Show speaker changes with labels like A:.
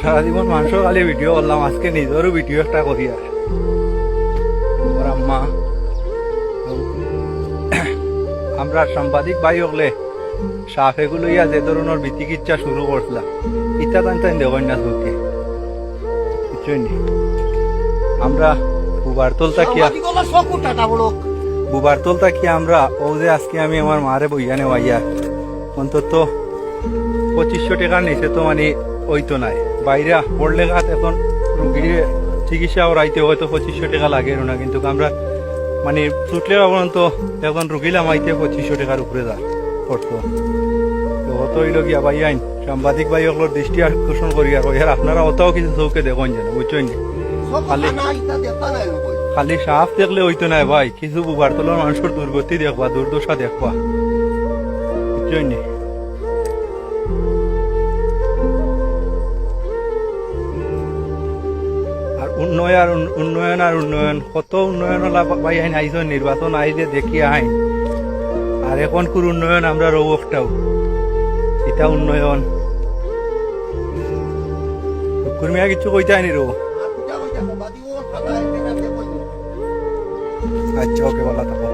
A: সারা জীবন মানুষের খালি ভিডিও করলাম, আজকে নিজেরও ভিডিও একটা করি। আর ওর আম্মা আমরা সাংবাদিক ভাই হলে সাপ এগুলো ইয়া যে ধরনের বিচিকিৎসা শুরু করছিলাম, ইটা টান দেখেন না চোখে কিছুই নেই। আমরা বুবারতল তাকিয়া আমরা ও যে আজকে আমি আমার মারে বইয়ানে ভাইয়া অন্তত 2500 টাকার নিচে তো মানে ওই তো নাই। বাইরে পড়লে ঘাত এখন রুগীর চিকিৎসা ওরাইতে হয়তো 2500 টাকা লাগে না, কিন্তু আমরা মানে ছুটলে পর্যন্ত এখন রুগীলাম আইতে 2500 টাকার উপরে যা করতো। তো অত হইল গিয়া ভাই আইন সাংবাদিক ভাই ওগুলোর দৃষ্টি আকর্ষণ করি আর আপনারা অতও কিছু চৌকে দেখুন যেন বুঝছেন। খালি সাপ দেখলে হইতো না ভাই, কিছু বুবারতলার মানুষের দুর্গতি দেখবা, দুর্দশা দেখবা বুঝছেন। আর উন্নয়ন কত উন্নয়ন ভাই আইন আইস নির্বাচন আইলে দেখি আইন। আর এখন কোন উন্নয়ন আমরা রৌ একটাও এটা উন্নয়ন কর্মীরা কিছু কইতে আইনি রো। আচ্ছা ওকে ভালো থাকো।